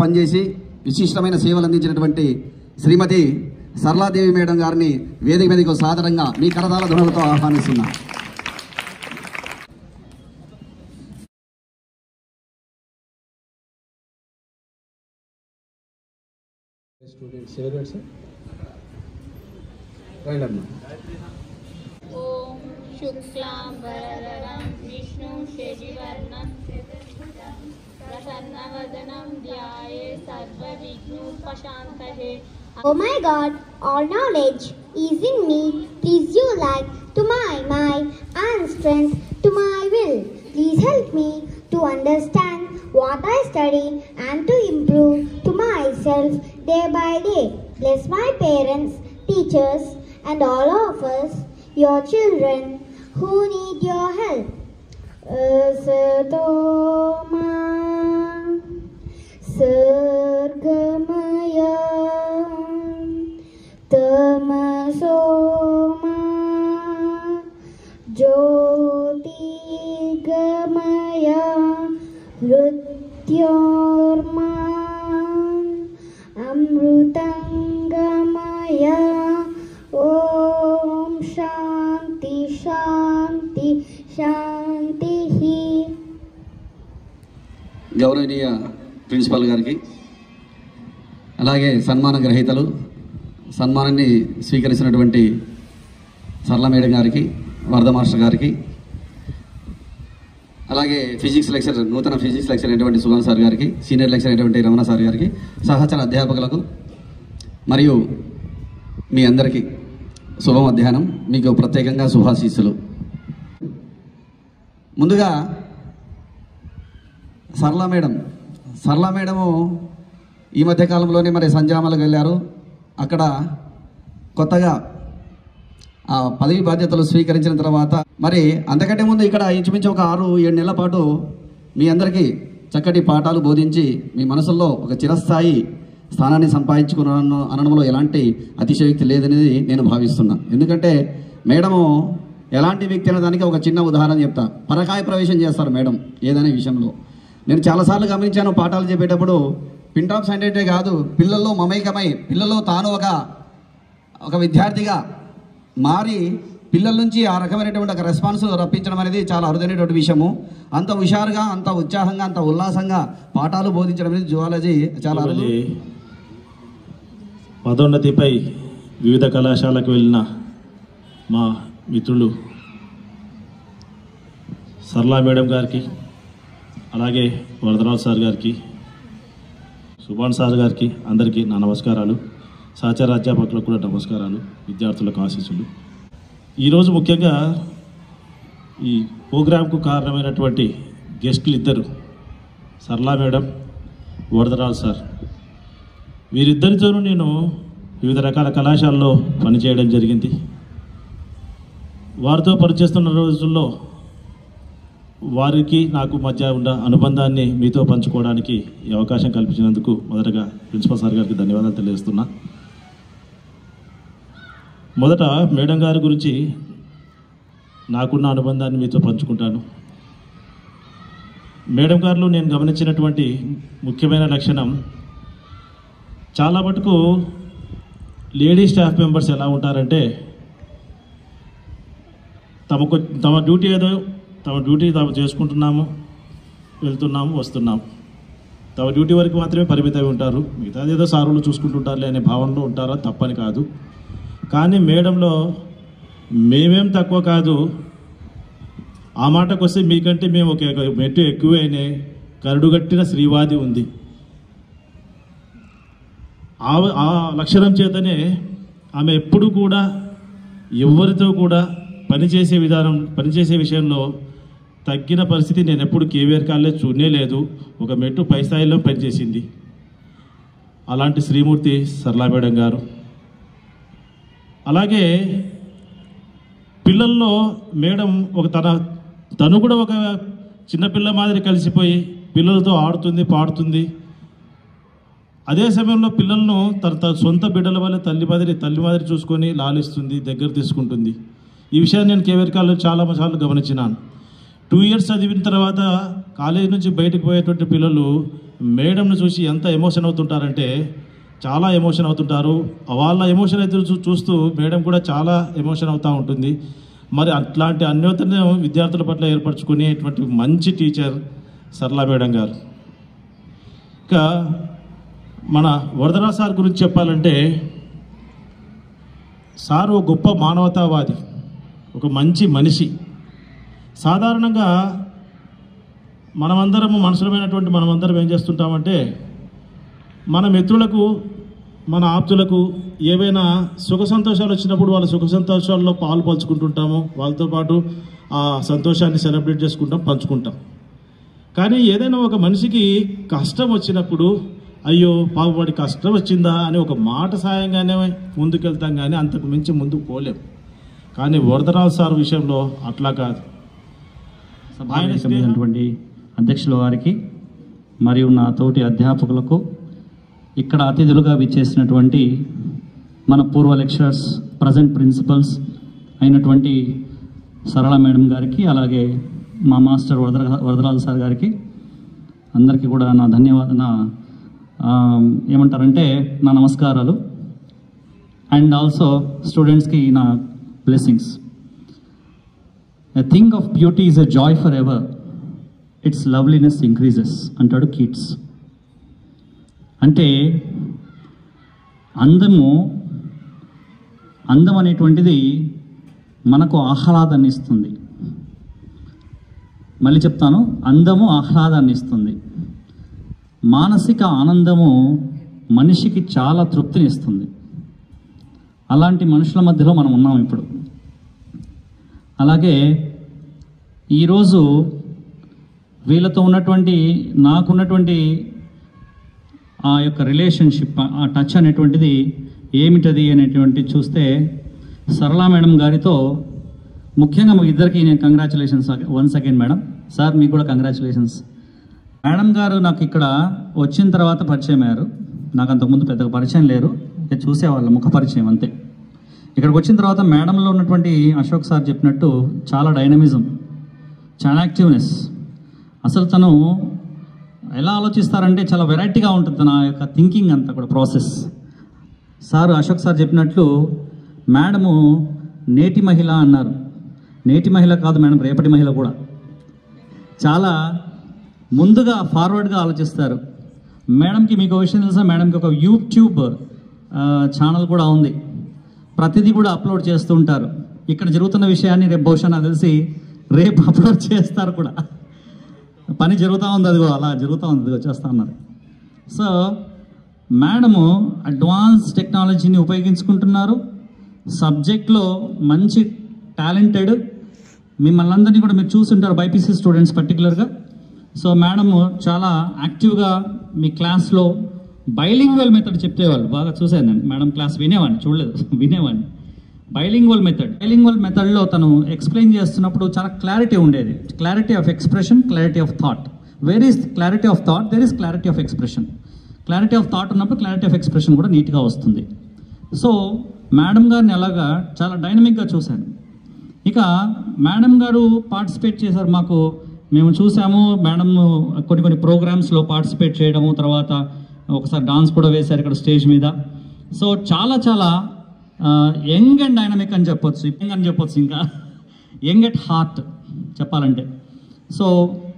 పనిచేసి విశిష్టమైన సేవలు అందించినటువంటి శ్రీమతి సరళాదేవి మేడం గారిని వేదిక మీదకు సాదరంగా మీ కరతాళ ధ్వనులతో ఆహ్వానిస్తున్నా. Students, sir. Right up now. Om Shuklam Bharadram Vishnu Shashivarnam Prasannavadanam Dhyaye Sarva Vignopashantahe. Oh my God, all knowledge is in me. Please you like to my mind and strength to my will. Please help me to understand what I study and to improve to myself day by day. Bless my parents, teachers and all of us, your children who need your help. Asatoma Sargamaya Tamasoma Jyotirgamaya Mrityorma Amrutangamaya. Om Shanti Shanti Shanti. గౌరవనీయ principal గారికి, అలాగే సన్మాన గ్రహీతలు, సన్మానాన్ని స్వీకరించినటువంటి సరళ madam గారికి, వరద master గారికి, అలాగే physics lecturer, నూతన ఫిజిక్స్ లెక్చరర్ అయినటువంటి సుభాన్ సార్ గారికి, సీనియర్ లెక్చరర్ అయినటువంటి రమణ సార్ గారికి, సహచర అధ్యాపకులకు మరియు మీ అందరికీ శుభ మధ్యాహ్నం. మీకు ప్రత్యేకంగా శుభాశీస్సులు. ముందుగా సరళ మేడము ఈ మధ్యకాలంలోనే మరి సంజామాలకు వెళ్ళారు. అక్కడ కొత్తగా ఆ పదవి బాధ్యతలు స్వీకరించిన తర్వాత మరి అంతకంటే ముందు ఇక్కడ ఇంచుమించు ఒక 6-7 నెలల పాటు మీ అందరికీ చక్కటి పాఠాలు బోధించి మీ మనసుల్లో ఒక చిరస్థాయి స్థానాన్ని సంపాదించుకున్నాను అనడంలో ఎలాంటి అతిశయోక్తి లేదనేది నేను భావిస్తున్నా. ఎందుకంటే మేడము ఎలాంటి వ్యక్తి అనే దానికి ఒక చిన్న ఉదాహరణ చెప్తా. పరకాయ ప్రవేశం చేస్తారు మేడం ఏదైనా విషయంలో. నేను చాలాసార్లు గమనించాను, పాఠాలు చెప్పేటప్పుడు పిన్ టాప్స్ అంటే కాదు, పిల్లల్లో మమైకమై పిల్లల్లో తాను ఒక విద్యార్థిగా మారి పిల్లల నుంచి ఆ రకమైనటువంటి ఒక రెస్పాన్స్ రప్పించడం అనేది చాలా అరుదైనటువంటి విషయము. అంత హుషారుగా, అంత ఉత్సాహంగా, అంత ఉల్లాసంగా పాఠాలు బోధించడం అనేది జువాలజీ చాలా అరుదు. పదోన్నతిపై వివిధ కళాశాలకు వెళ్ళిన మా మిత్రులు సరళా మేడం గారికి, అలాగే వరదరావు సార్ గారికి, సుభాన్ సార్ గారికి అందరికీ నా నమస్కారాలు. సహచర అధ్యాపకులకు కూడా నమస్కారాలు, విద్యార్థులకు ఆశీస్సులు. ఈరోజు ముఖ్యంగా ఈ ప్రోగ్రాంకు కారణమైనటువంటి గెస్టులు ఇద్దరు, సరళా మేడం, వరదరావు సార్. వీరిద్దరితోనూ నేను వివిధ రకాల కళాశాలలో పనిచేయడం జరిగింది. వారితో పనిచేస్తున్న రోజుల్లో వారికి నాకు మధ్య ఉన్న అనుబంధాన్ని మీతో పంచుకోవడానికి ఈ అవకాశం కల్పించినందుకు మొదటగా ప్రిన్సిపల్ సార్ గారికి ధన్యవాదాలు తెలియజేస్తున్నా. మొదట మేడం గారి గురించి నాకున్న అనుబంధాన్ని మీతో పంచుకుంటాను. మేడం గారిలో నేను గమనించినటువంటి ముఖ్యమైన లక్షణం, చాలా మటుకు లేడీ స్టాఫ్ మెంబర్స్ ఎలా ఉంటారంటే తమ డ్యూటీ తాము చేసుకుంటున్నాము, వెళ్తున్నాము, వస్తున్నాము. తమ డ్యూటీ వరకు మాత్రమే పరిమితమై ఉంటారు. మిగతాది ఏదో సారులు చూసుకుంటుంటారులే అనే భావనలో ఉంటారో తప్పని కాదు. కానీ మేడంలో మేమేం తక్కువ కాదు, ఆ మాటకు వస్తే మీకంటే మేము ఒక మెట్టు ఎక్కువైనా కరుడుగట్టిన శ్రీవాది ఉంది. ఆ లక్షణం చేతనే ఆమె ఎప్పుడు కూడా ఎవరితో కూడా పనిచేసే విషయంలో తగ్గిన పరిస్థితి నేను ఎప్పుడు కేవీఆర్ కాలేజ్ చూడనే లేదు. ఒక మెట్టు పై స్థాయిలో పనిచేసింది. అలాంటి శ్రీమూర్తి సరళా మేడం గారు. అలాగే పిల్లల్లో మేడం తను కూడా ఒక చిన్నపిల్ల మాదిరి కలిసిపోయి పిల్లలతో ఆడుతుంది, పాడుతుంది. అదే సమయంలో పిల్లలను తన సొంత బిడ్డల వల్ల తల్లి మాదిరి చూసుకొని లాలిస్తుంది, దగ్గర తీసుకుంటుంది. ఈ విషయాన్ని నేను కేవీఆర్ కాలేజ్ చాలా సార్లు గమనించినాను. 2 years చదివిన తర్వాత కాలేజీ నుంచి బయటకు పోయేటువంటి పిల్లలు మేడంను చూసి ఎంత ఎమోషన్ అవుతుంటారంటే చాలా ఎమోషన్ అవుతుంటారు. వాళ్ళ ఎమోషన్ అయితే చూస్తూ మేడం కూడా చాలా ఎమోషన్ అవుతూ ఉంటుంది. మరి అట్లాంటి అన్యోన్యతను విద్యార్థుల పట్ల ఏర్పరచుకునేటువంటి మంచి టీచర్ సరళ మేడం గారు. ఇక మన వరదరాజు సార్ గురించి చెప్పాలంటే సార్ ఒక గొప్ప మానవతావాది, ఒక మంచి మనిషి. సాధారణంగా మనమందరం ఏం చేస్తుంటామంటే మన మిత్రులకు, మన ఆప్తులకు ఏవైనా సుఖ సంతోషాలు వచ్చినప్పుడు వాళ్ళ సుఖ సంతోషాల్లో పాలు పంచుకుంటుంటాము. వాళ్ళతో పాటు ఆ సంతోషాన్ని సెలబ్రేట్ చేసుకుంటాం, పంచుకుంటాం. కానీ ఏదైనా ఒక మనిషికి కష్టం వచ్చినప్పుడు అయ్యో పాపవాడి కష్టం వచ్చిందా అని ఒక మాట సాయంగానే ముందుకెళ్తాం, కానీ అంతకు మించి ముందుకు పోలేం. కానీ వరదరాజు సార్ విషయంలో అట్లా కాదు. సభావేశమైనటువంటి అధ్యక్షుల వారికి మరియు నా తోటి అధ్యాపకులకు, ఇక్కడ అతిథులుగా విచ్చేసినటువంటి మన పూర్వ లెక్చరర్స్, ప్రజెంట్ ప్రిన్సిపల్స్ అయినటువంటి సరళ మేడం గారికి, అలాగే మా మాస్టర్ వరదరాజు సార్ గారికి అందరికీ కూడా నా ఏమంటారంటే నా నమస్కారాలు. అండ్ ఆల్సో స్టూడెంట్స్కి నా blessings. A thing of beauty is a joy for ever, its loveliness increases అంటాడు కీట్స్. అంటే అందం అనేటువంటిది మనకు ఆహ్లాదాన్ని ఇస్తుంది. మళ్ళీ చెప్తాను, అందము ఆహ్లాదాన్ని ఇస్తుంది. మానసిక ఆనందము మనిషికి చాలా తృప్తిని ఇస్తుంది. అలాంటి మనుషుల మధ్యలో మనం ఉన్నాం ఇప్పుడు. అలాగే ఈరోజు వీళ్ళతో నాకున్నటువంటి ఆ యొక్క రిలేషన్షిప్, ఆ టచ్ అనేటువంటిది ఏమిటది అనేటువంటి చూస్తే సరళా మేడం గారితో ముఖ్యంగా మా ఇద్దరికి నేను congratulations once again madam. Sir మీకు కూడా కంగ్రాచులేషన్స్. మేడం గారు నాకు ఇక్కడ వచ్చిన తర్వాత పరిచయం అయ్యారు. నాకు అంతకుముందు పెద్దగా పరిచయం లేరు, చూసేవాళ్ళ ముఖ పరిచయం అంతే. ఇక్కడికి వచ్చిన తర్వాత మేడంలో ఉన్నటువంటి అశోక్ సార్ చెప్పినట్టు చాలా డైనమిజం, చాలా యాక్టివ్నెస్. అసలు తను ఎలా ఆలోచిస్తారంటే చాలా వెరైటీగా ఉంటుంది తన యొక్క థింకింగ్ అంతా కూడా ప్రాసెస్. సార్ అశోక్ సార్ చెప్పినట్లు మేడము నేటి మహిళ అన్నారు. నేటి మహిళ కాదు మేడం, రేపటి మహిళ కూడా. చాలా ముందుగా ఫార్వర్డ్గా ఆలోచిస్తారు. మేడంకి మీకు విషయం తెలుసా, మేడంకి ఒక యూట్యూబ్ ఛానల్ కూడా ఉంది. ప్రతిదీ కూడా అప్లోడ్ చేస్తూ ఉంటారు. ఇక్కడ జరుగుతున్న విషయాన్ని రేపు బహుశా నాకు తెలిసి రేపు అప్లోడ్ చేస్తారు కూడా. పని జరుగుతూ ఉంది, అదిగో అలా జరుగుతూ ఉంది, అదిగో చేస్తూ ఉన్నారు. సో మేడము అడ్వాన్స్ టెక్నాలజీని ఉపయోగించుకుంటున్నారు. సబ్జెక్ట్లో మంచి టాలెంటెడ్. మిమ్మల్ని అందరినీ కూడా మీరు చూస్తుంటారు, బైపీసీ స్టూడెంట్స్ పర్టికులర్గా. సో మేడము చాలా యాక్టివ్గా మీ క్లాస్లో బైలింగ్వల్ మెథడ్ చెప్పేవాళ్ళు. బాగా చూశాను నేను మేడం క్లాస్, వినేవాడిని, చూడలేదు, వినేవాడిని. బైలింగ్వల్ మెథడ్లో తను ఎక్స్ప్లెయిన్ చేస్తున్నప్పుడు చాలా క్లారిటీ ఉండేది. Clarity of expression, clarity of thought. Where is clarity of thought, there is clarity of expression. Clarity of thought ఉన్నప్పుడు క్లారిటీ ఆఫ్ ఎక్స్ప్రెషన్ కూడా నీట్గా వస్తుంది. సో మేడం గారిని అలాగా చాలా డైనమిక్గా చూశాను. ఇక మేడం గారు పార్టిసిపేట్ చేశారు. మేము చూసాము మేడం కొన్ని ప్రోగ్రామ్స్లో పార్టిసిపేట్ చేయడము, తర్వాత ఒకసారి డాన్స్ కూడా వేశారు ఇక్కడ స్టేజ్ మీద. సో చాలా యంగ్ అండ్ డైనమిక్ అని చెప్పొచ్చు, ఇంకా యంగ్ ఎట్ హార్ట్ చెప్పాలంటే. సో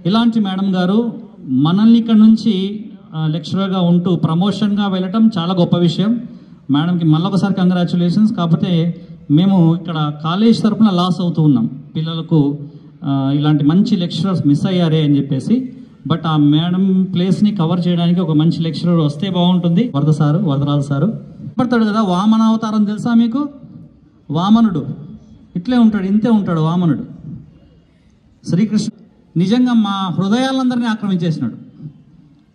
ఇలాంటి మేడం గారు మనల్ని ఇక్కడ నుంచి లెక్చరర్గా ఉంటూ ప్రమోషన్గా వెళ్ళటం చాలా గొప్ప విషయం. మేడంకి మళ్ళొకసారి కంగ్రాచులేషన్స్. కాకపోతే మేము ఇక్కడ కాలేజ్ తరఫున లాస్ అవుతూ ఉన్నాం, పిల్లలకు ఇలాంటి మంచి లెక్చరర్స్ మిస్ అయ్యారే అని చెప్పేసి. బట్ ఆ మేడం ప్లేస్ని కవర్ చేయడానికి ఒక మంచి లెక్చరర్ వస్తే బాగుంటుంది. వరదరాజు సారు పడతాడు కదా, వామన అవతారం తెలుసా మీకు? వామనుడు ఇట్లే ఉంటాడు, ఇంతే ఉంటాడు వామనుడు. శ్రీకృష్ణ నిజంగా మా హృదయాలందరినీ ఆక్రమించేసినాడు.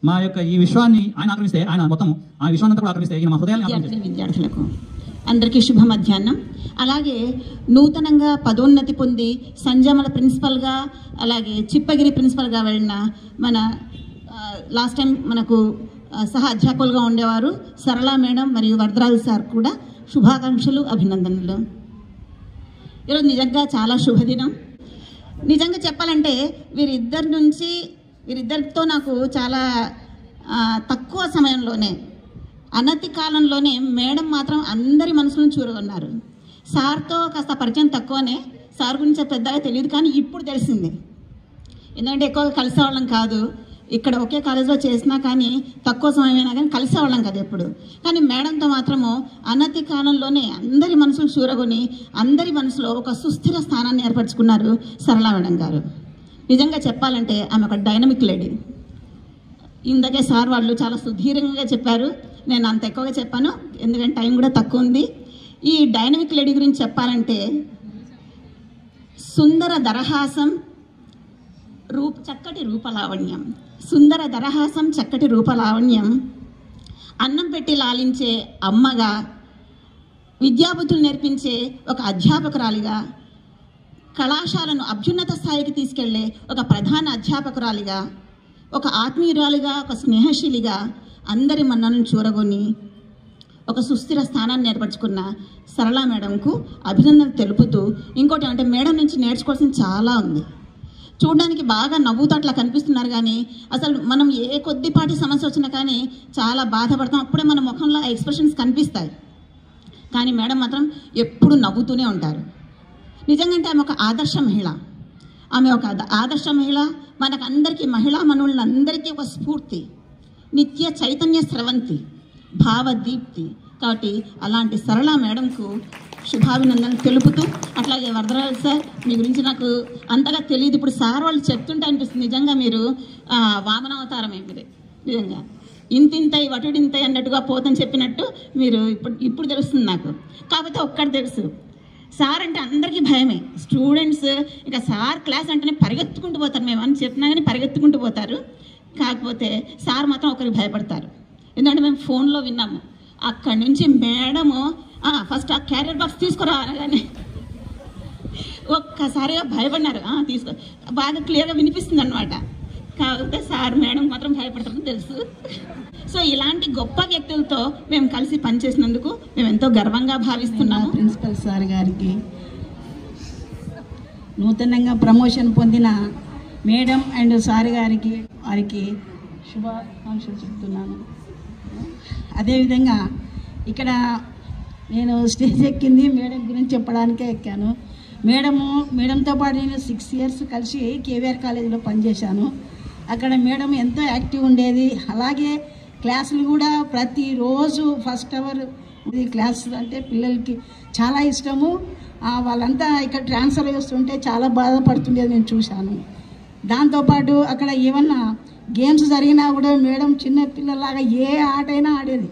మా యొక్క ఈ విశ్వాన్ని ఆయన ఆక్రమిస్తే, ఆయన మొత్తం ఆ విశ్వాన్ని కూడా ఆక్రమిస్తే ఈయన మా హృదయాన్ని. విద్యార్థులకు అందరికీ శుభ మధ్యాహ్నం. అలాగే నూతనంగా పదోన్నతి పొంది సంజామల ప్రిన్సిపల్గా, అలాగే చిప్పగిరి ప్రిన్సిపల్గా వెళ్ళిన మన లాస్ట్ టైం మనకు సహ అధ్యాపకులుగా ఉండేవారు సరళా మేడం మరియు వరదరాజు సార్ కూడా శుభాకాంక్షలు, అభినందనలు. ఈరోజు నిజంగా చాలా శుభదినం. నిజంగా చెప్పాలంటే వీరిద్దరితో నాకు చాలా తక్కువ సమయంలోనే అనతి కాలంలోనే మేడం మాత్రం అందరి మనసులను చూరగొన్నారు. సార్తో కాస్త పరిచయం తక్కువనే, సార్ గురించి పెద్దగా తెలియదు, కానీ ఇప్పుడు తెలిసింది. ఎందుకంటే ఎక్కువగా కలిసేవాళ్ళం కాదు, ఇక్కడ ఒకే కాలేజీలో చేసినా కానీ తక్కువ సమయమైనా కానీ కలిసేవాళ్ళం కదా ఎప్పుడు. కానీ మేడంతో మాత్రము అనతి కాలంలోనే అందరి మనసులు చూరగొని అందరి మనసులో ఒక సుస్థిర స్థానాన్ని ఏర్పరచుకున్నారు సరళ మేడం గారు. నిజంగా చెప్పాలంటే ఆమె ఒక డైనమిక్ లేడీ. ఇందాకే సార్ వాళ్ళు చాలా సుదీర్ఘంగా చెప్పారు, నేను అంత ఎక్కువగా చెప్పాను ఎందుకంటే టైం కూడా తక్కువ ఉంది. ఈ డైనమిక్ లేడీ గురించి చెప్పాలంటే సుందర దరహాసం చక్కటి రూపలావణ్యం, సుందర దరహాసం చక్కటి రూపలావణ్యం, అన్నం పెట్టి లాలించే అమ్మగా, విద్యాబుద్ధులు నేర్పించే ఒక అధ్యాపకురాలిగా, కళాశాలను అభ్యున్నత స్థాయికి తీసుకెళ్లే ఒక ప్రధాన అధ్యాపకురాలిగా, ఒక ఆత్మీయురాలిగా, ఒక స్నేహశీలిగా అందరి మన్నలను చూరగొని ఒక సుస్థిర స్థానాన్ని ఏర్పరచుకున్న సరళ మేడంకు అభినందనలు తెలుపుతూ, ఇంకోటి అంటే మేడం నుంచి నేర్చుకోవాల్సింది చాలా ఉంది. చూడడానికి బాగా నవ్వుతూ అట్లా కనిపిస్తున్నారు, కానీ అసలు మనం ఏ కొద్దిపాటి సమస్య వచ్చినా కానీ చాలా బాధపడతాం, అప్పుడే మన ముఖంలో ఆ ఎక్స్ప్రెషన్స్ కనిపిస్తాయి. కానీ మేడం మాత్రం ఎప్పుడు నవ్వుతూనే ఉంటారు. నిజంగా ఆమె ఒక ఆదర్శ మహిళ. ఆమె ఒక ఆదర్శ మహిళ, మనకు అందరికీ మహిళా మనులందరికీ ఒక స్ఫూర్తి, నిత్య చైతన్య స్రవంతి, భావదీప్తి. కాబట్టి అలాంటి సరళ మేడంకు శుభాభినందనలు తెలుపుతూ, అట్లాగే వరదరాజు సార్ మీ గురించి నాకు అంతగా తెలియదు, ఇప్పుడు సార్ వాళ్ళు చెప్తుంటే అనిపిస్తుంది నిజంగా మీరు వామనావతారమే. మీరు నిజంగా ఇంతింతై వటుడింతై అన్నట్టుగా పోతని చెప్పినట్టు మీరు ఇప్పుడు తెలుస్తుంది నాకు. కాకపోతే ఒక్కటి తెలుసు, సార్ అంటే అందరికీ భయమే. స్టూడెంట్స్ ఇంకా సార్ క్లాస్ అంటేనే పరిగెత్తుకుంటూ పోతారు, మేము అని చెప్పినా కానీ పరిగెత్తుకుంటూ పోతారు. కాకపోతే సార్ మాత్రం ఒకరికి భయపడతారు. ఎందుకంటే మేము ఫోన్లో విన్నాము, అక్కడి నుంచి మేడము ఫస్ట్ ఆ క్యారియర్ బాక్స్ తీసుకురా అనగానే ఒక్కసారిగా భయపడినారు. తీసుకో, బాగా క్లియర్గా వినిపిస్తుంది అనమాట. కాకపోతే సార్ మేడం మాత్రం భయపడతారని తెలుసు. సో ఇలాంటి గొప్ప వ్యక్తులతో మేము కలిసి పనిచేసినందుకు మేము ఎంతో గర్వంగా భావిస్తున్నాము. ప్రిన్సిపల్ సార్ గారికి, నూతనంగా ప్రమోషన్ పొందిన మేడం అండ్ సార్ గారికి వారికి శుభాకాంక్షలు చెప్తున్నాను. అదేవిధంగా ఇక్కడ నేను స్టేజ్ ఎక్కింది మేడం గురించి చెప్పడానికే ఎక్కాను. మేడంతో పాటు నేను 6 years కలిసి కేవీఆర్ కాలేజీలో పనిచేశాను. అక్కడ మేడం ఎంతో యాక్టివ్ ఉండేది. అలాగే క్లాసులు కూడా ప్రతిరోజు ఫస్ట్ అవర్ క్లాస్ అంటే పిల్లలకి చాలా ఇష్టము. వాళ్ళంతా ఇక్కడ ట్రాన్స్ఫర్ చేస్తుంటే చాలా బాధపడుతుండేది నేను చూశాను. దాంతోపాటు అక్కడ ఏమన్నా గేమ్స్ జరిగినా కూడా మేడం చిన్న పిల్లలాగా ఏ ఆటైనా ఆడేది.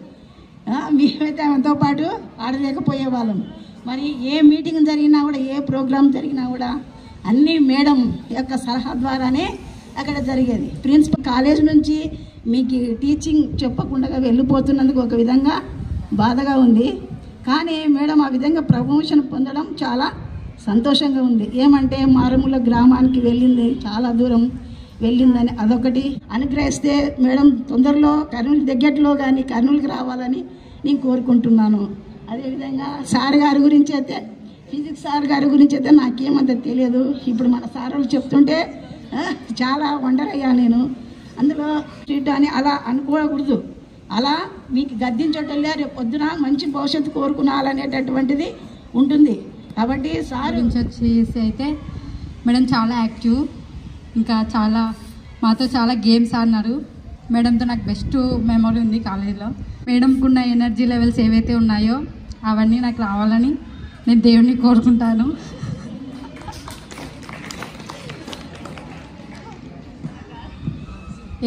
మేమైతే ఆమెతో పాటు ఆడలేకపోయే వాళ్ళం. మరి ఏ మీటింగ్ జరిగినా కూడా, ఏ ప్రోగ్రామ్ జరిగినా కూడా అన్నీ మేడం యొక్క సలహా ద్వారానే అక్కడ జరిగేది. ప్రిన్సిపల్ కాలేజ్ నుంచి మీకు టీచింగ్ చెప్పకుండా వెళ్ళిపోతున్నందుకు ఒక విధంగా బాధగా ఉంది. కానీ మేడం ఆ విధంగా ప్రమోషన్ పొందడం చాలా సంతోషంగా ఉంది. ఏమంటే మారుమూల గ్రామానికి వెళ్ళింది, చాలా దూరం వెళ్ళిందని అదొకటి అనుగ్రహిస్తే మేడం తొందరలో కర్నూలు దగ్గరలో కానీ కర్నూలుకి రావాలని నేను కోరుకుంటున్నాను. అదేవిధంగా సార్ గారి గురించి అయితే, ఫిజిక్స్ సార్ గారి గురించి అయితే నాకేమంత తెలియదు. ఇప్పుడు మన సార్ వాళ్ళు చెప్తుంటే చాలా వండర్ అయ్యా నేను. అందులో స్ట్రీట్ అని అలా అనుకోకూడదు, అలా మీకు గద్దించటంలే రేపు పొద్దున మంచి భవిష్యత్తు కోరుకునాలనేటటువంటిది ఉంటుంది. కాబట్టి సార్ వచ్చేసి అయితే మేడం చాలా యాక్టివ్, ఇంకా చాలా మాతో చాలా గేమ్స్ ఆడినారు. మేడంతో నాకు బెస్ట్ మెమరీ ఉంది కాలేజీలో. మేడంకున్న ఎనర్జీ లెవెల్స్ ఏవైతే ఉన్నాయో అవన్నీ నాకు రావాలని నేను దేవుడిని కోరుకుంటాను.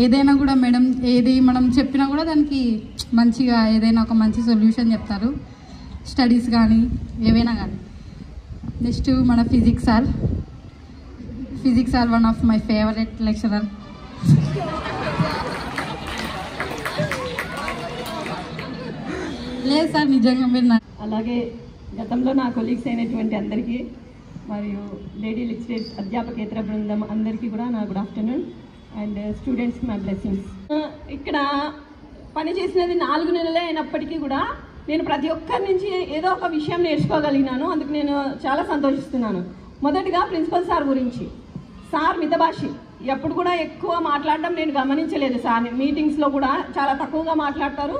ఏదైనా కూడా మేడం ఏది మనం చెప్పినా కూడా దానికి మంచిగా ఏదైనా ఒక మంచి సొల్యూషన్ చెప్తారు, స్టడీస్ కానీ ఏవైనా కానీ. నెక్స్ట్ మన physics sir one of my favourite lecturer. లేదు సార్ నిజంగా మీరు. అలాగే గతంలో నా కొలీగ్స్ అయినటువంటి అందరికీ మరియు లేడీ లెక్చరర్స్ అధ్యాపకేతర బృందం అందరికీ కూడా నా గుడ్ ఆఫ్టర్నూన్ అండ్ స్టూడెంట్స్కి మై బ్లెస్సింగ్స్. ఇక్కడ పనిచేసినది 4 నెలలే అయినప్పటికీ కూడా నేను ప్రతి ఒక్కరి నుంచి ఏదో ఒక విషయం నేర్చుకోగలిగినాను. అందుకు నేను చాలా సంతోషిస్తున్నాను. మొదటిగా ప్రిన్సిపల్ సార్ గురించి. సార్ మితభాషి, ఎప్పుడు కూడా ఎక్కువ మాట్లాడడం నేను గమనించలేదు సార్. మీటింగ్స్లో కూడా చాలా తక్కువగా మాట్లాడతారు.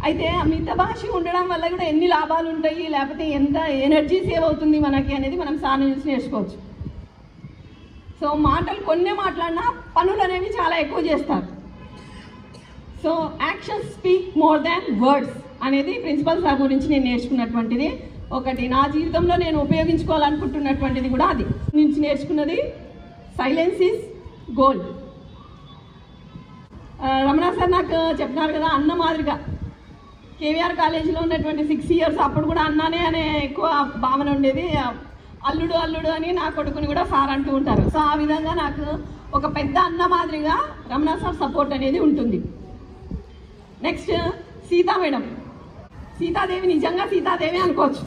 అయితే మిత భాష ఉండడం వల్ల కూడా ఎన్ని లాభాలు ఉంటాయి, లేకపోతే ఎంత ఎనర్జీ సేవ్ అవుతుంది మనకి అనేది మనం సార్ నుంచి నేర్చుకోవచ్చు. సో మాటలు కొన్నే మాట్లాడినా పనులు అనేవి చాలా ఎక్కువ చేస్తారు. So actions speak more than words అనేది ప్రిన్సిపల్ సార్ గురించి నేను నేర్చుకున్నటువంటిది ఒకటి. నా జీవితంలో నేను ఉపయోగించుకోవాలనుకుంటున్నటువంటిది కూడా అది నుంచి నేర్చుకున్నది. Silence is gold. Ramana sir నాకు చెప్పినారు కదా, అన్న మాదిరిగా కేవీఆర్ కాలేజీలో ఉన్నటువంటి 6 years అప్పుడు కూడా అన్నానే అనే ఎక్కువ భావన ఉండేది. అల్లుడు అల్లుడు అని నా కొడుకుని కూడా సార్ అంటూ ఉంటారు. సో ఆ విధంగా నాకు ఒక పెద్ద అన్న మాదిరిగా రమణ సార్ సపోర్ట్ అనేది ఉంటుంది. Next Sita madam. సీతాదేవి నిజంగా సీతాదేవి అనుకోవచ్చు.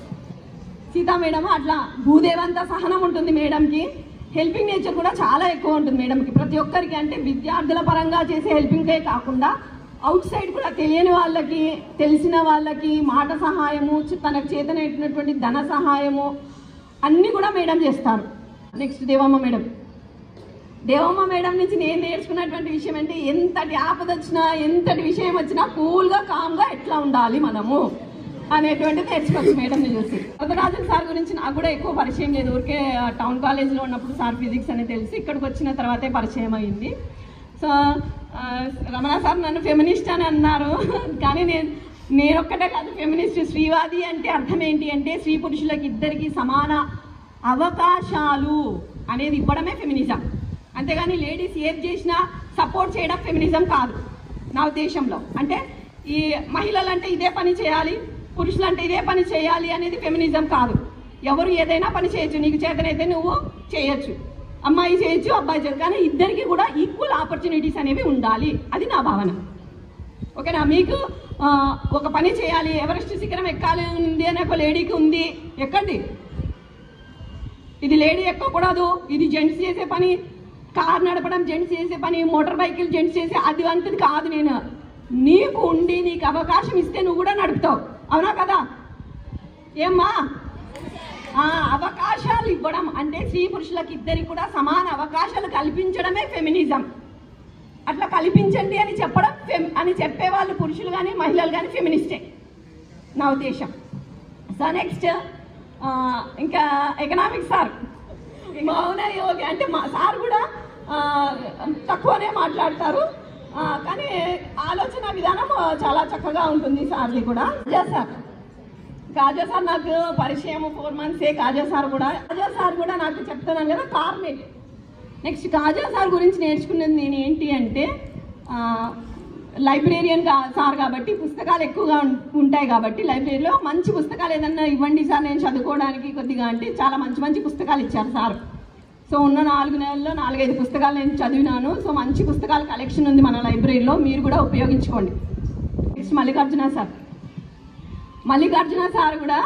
సీతా మేడం అట్లా భూదేవంత సహనం ఉంటుంది మేడంకి. హెల్పింగ్ నేచర్ కూడా చాలా ఎక్కువ ఉంటుంది మేడంకి. ప్రతి ఒక్కరికి అంటే విద్యార్థుల పరంగా చేసే హెల్పింగే కాకుండా అవుట్ సైడ్ కూడా తెలియని వాళ్ళకి, తెలిసిన వాళ్ళకి మాట సహాయము, తనకు చేతనైనటువంటి ధన సహాయము అన్నీ కూడా మేడం చేస్తారు. Next Devamma madam. Devamma madam నుంచి నేను నేర్చుకున్నటువంటి విషయం అంటే ఎంతటి ఆపద వచ్చినా, ఎంతటి విషయం వచ్చినా కూల్గా కామ్గా ఎట్లా ఉండాలి మనము అనేటువంటిది నేర్చుకోవచ్చు మేడంని చూసి. వరదరాజన్ సార్ గురించి నాకు కూడా ఎక్కువ పరిచయం లేదు. ఊరికే టౌన్ కాలేజ్లో ఉన్నప్పుడు సార్ ఫిజిక్స్ అని తెలిసి ఇక్కడికి వచ్చిన తర్వాతే పరిచయం అయింది. సో రమణ సార్ నన్ను ఫెమినిస్ట్ అని అన్నారు, కానీ నేను ఒక్కటే కాదు ఫెమినిస్ట్. స్త్రీవాది అంటే అర్థం ఏంటి అంటే స్త్రీ పురుషులకి ఇద్దరికి సమాన అవకాశాలు అనేది ఇవ్వడమే ఫెమినిజం. అంతేగాని లేడీస్ ఏది చేసినా సపోర్ట్ చేయడం ఫెమినిజం కాదు నా ఉద్దేశంలో. అంటే ఈ మహిళలంటే ఇదే పని చేయాలి, పురుషులంటే ఇదే పని చేయాలి అనేది ఫెమినిజం కాదు. ఎవరు ఏదైనా పని చేయొచ్చు, నీకు చేతనైతే నువ్వు చేయొచ్చు, అమ్మాయి చేయొచ్చు, అబ్బాయి చేయొచ్చు, కానీ ఇద్దరికి కూడా ఈక్వల్ ఆపర్చునిటీస్ అనేవి ఉండాలి. అది నా భావన. ఓకేనా? మీకు ఒక పని చేయాలి, ఎవరెస్ట్ శిఖరం ఎక్కాలి ఉంది అని ఒక లేడీకి ఉంది, ఎక్కండి. ఇది లేడీ ఎక్కకూడదు, ఇది జెంట్స్ చేసే పని. కార్ నడపడం జెంట్స్ చేసే పని, మోటార్ బైకులు జెంట్స్ చేసే అది వంటిది కాదు. నేను నీకు ఉండి నీకు అవకాశం ఇస్తే నువ్వు కూడా నడుపుతావు, అవునా కదా? ఏమ్మా? అవకాశాలు ఇవ్వడం అంటే స్త్రీ పురుషులకు ఇద్దరికి కూడా సమాన అవకాశాలు కల్పించడమే ఫెమినిజం. అట్లా కల్పించండి అని చెప్పడం అని చెప్పేవాళ్ళు పురుషులు కానీ మహిళలు కానీ ఫెమినిస్టే నా ఉద్దేశం. సో నెక్స్ట్ ఇంకా ఎకనామిక్స్ సార్. మౌన యోగి అంటే మా సార్ కూడా తక్కువనే మాట్లాడతారు, కానీ ఆలోచన విధానం చాలా చక్కగా ఉంటుంది సార్ది కూడా. కాజా సార్ నాకు పరిచయం 4 months. కాజా సార్ కూడా నాకు చెప్తున్నాను కదా కార్మేట్. నెక్స్ట్ కాజా సార్ గురించి నేర్చుకున్నది నేను ఏంటి అంటే లైబ్రేరియన్ సార్ కాబట్టి పుస్తకాలు ఎక్కువగా ఉంటాయి కాబట్టి లైబ్రరీలో మంచి పుస్తకాలు ఏదన్నా ఇవ్వండి సార్ నేను చదువుకోవడానికి కొద్దిగా అంటే చాలా మంచి మంచి పుస్తకాలు ఇచ్చారు సార్. సో ఉన్న 4 నెలల్లో 4-5 పుస్తకాలు నేను చదివినాను. సో మంచి పుస్తకాల కలెక్షన్ ఉంది మన లైబ్రరీలో, మీరు కూడా ఉపయోగించుకోండి. నెక్స్ట్ మల్లికార్జున సార్ కూడా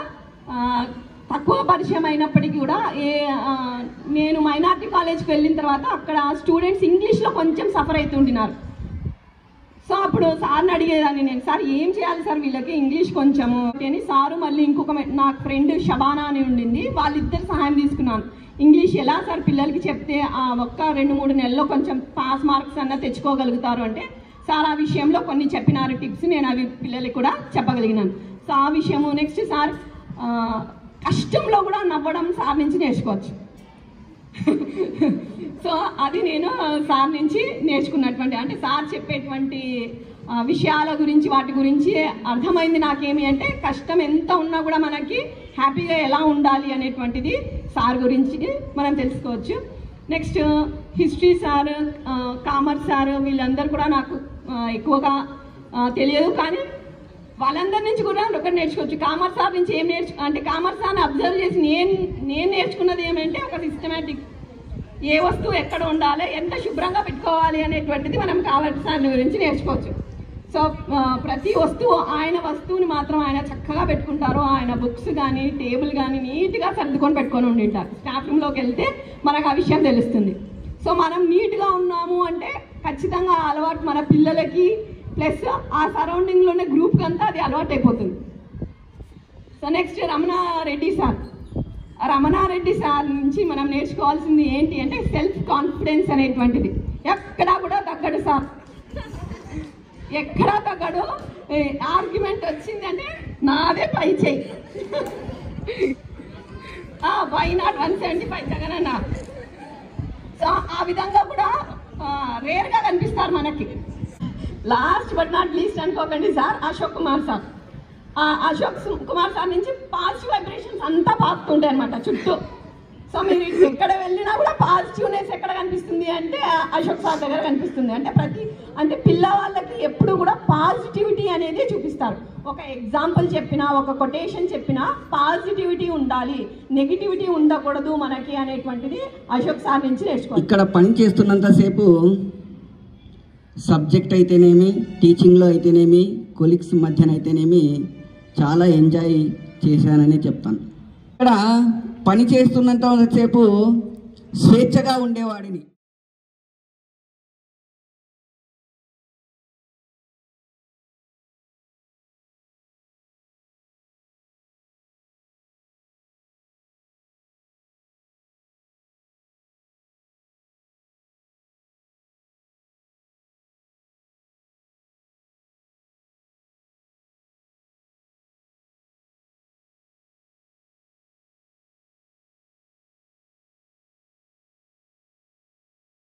తక్కువ పరిచయం అయినప్పటికీ కూడా నేను మైనార్టీ కాలేజ్కి వెళ్ళిన తర్వాత అక్కడ స్టూడెంట్స్ ఇంగ్లీష్లో కొంచెం సఫర్ అవుతుంటున్నారు. సో అప్పుడు సార్ని అడిగేదాన్ని నేను, సార్ ఏం చేయాలి సార్ వీళ్ళకి ఇంగ్లీష్ కొంచెము అని. సారు మళ్ళీ ఇంకొక నాకు ఫ్రెండ్ షబానా అని ఉండింది, వాళ్ళిద్దరు సహాయం తీసుకున్నాను. ఇంగ్లీష్ ఎలా సార్ పిల్లలకి చెప్తే ఒక్క 2-3 నెలల్లో కొంచెం పాస్ మార్క్స్ అన్న తెచ్చుకోగలుగుతారు అంటే సార్ ఆ విషయంలో కొన్ని చెప్పినారు టిప్స్, నేను అవి పిల్లలకి కూడా చెప్పగలిగినాను. సో ఆ విషయము. నెక్స్ట్ సార్ కష్టంలో కూడా నవ్వడం సార్ నుంచి నేర్చుకోవచ్చు. సో అది నేను సార్ నుంచి నేర్చుకున్నటువంటి అంటే సార్ చెప్పేటువంటి విషయాల గురించి వాటి గురించి అర్థమైంది నాకేమి అంటే కష్టం ఎంత ఉన్నా కూడా మనకి హ్యాపీగా ఎలా ఉండాలి అనేటువంటిది సార్ గురించి మనం తెలుసుకోవచ్చు. Next history sir, commerce sir వీళ్ళందరూ కూడా నాకు ఎక్కువగా తెలియదు, కానీ వాళ్ళందరి నుంచి కూడా ఒకటి నేర్చుకోవచ్చు. కామర్స్ సార్ నుంచి ఏం అంటే కామర్స్ సార్ని అబ్జర్వ్ చేసి నేను నేర్చుకున్నది ఏమంటే ఒక సిస్టమేటిక్, ఏ వస్తువు ఎక్కడ ఉండాలి, ఎంత శుభ్రంగా పెట్టుకోవాలి అనేటువంటిది మనం కామర్స్ సార్ గురించి నేర్చుకోవచ్చు. సో ప్రతి వస్తువు ఆయన వస్తువుని మాత్రం ఆయన చక్కగా పెట్టుకుంటారు. ఆయన బుక్స్ కానీ టేబుల్ కానీ నీట్గా సర్దుకొని పెట్టుకొని ఉండింటారు. స్టాఫ్ రూమ్లోకి వెళ్తే మనకు ఆ విషయం తెలుస్తుంది. సో మనం నీట్గా ఉన్నాము అంటే ఖచ్చితంగా ఆ అలవాటు మన పిల్లలకి ప్లస్ ఆ సరౌండింగ్లో ఉన్న గ్రూప్కి అంతా అది అలవాటు అయిపోతుంది. So next Ramana Reddy sir. Ramana Reddy sir నుంచి మనం నేర్చుకోవాల్సింది ఏంటి అంటే సెల్ఫ్ కాన్ఫిడెన్స్ అనేటువంటిది. ఎక్కడా కూడా తగ్గడు సార్, ఎక్కడా తగ్గడు. ఆర్గ్యుమెంట్ వచ్చిందంటే నాదే పై చేయి. Why not 175 Jagananna. సో ఆ విధంగా కూడా రేర్గా కనిపిస్తారు మనకి. లాస్ట్ బట్ నాట్ లీస్ట్ అనుకోకండి sir, Ashok Kumar sir. Ashok Kumar sir నుంచి పాజిటివ్ వైబ్రేషన్స్ అంతా పాకుతుంటాయి అనమాట చుట్టూ. సో మీరు ఎక్కడ వెళ్ళినా కూడా పాజిటివ్నెస్ ఎక్కడ కనిపిస్తుంది అంటే అశోక్ సార్ దగ్గర కనిపిస్తుంది. అంటే పిల్లవాళ్ళకి ఎప్పుడు కూడా పాజిటివిటీ అనేది చూపిస్తారు. ఒక ఎగ్జాంపుల్ చెప్పినా, ఒక కొటేషన్ చెప్పినా పాజిటివిటీ ఉండాలి, నెగిటివిటీ ఉండకూడదు మనకి అనేటువంటిది అశోక్ సార్ నుంచి నేర్చుకోవాలి. ఇక్కడ పని చేస్తున్నంతసేపు సబ్జెక్ట్ అయితేనేమి, టీచింగ్లో అయితేనేమి, కొలీగ్స్ మధ్యన అయితేనేమి చాలా ఎంజాయ్ చేశానని చెప్తాను. ఇక్కడ పని చేస్తున్నంతసేపు స్వేచ్ఛగా ఉండేవాడిని.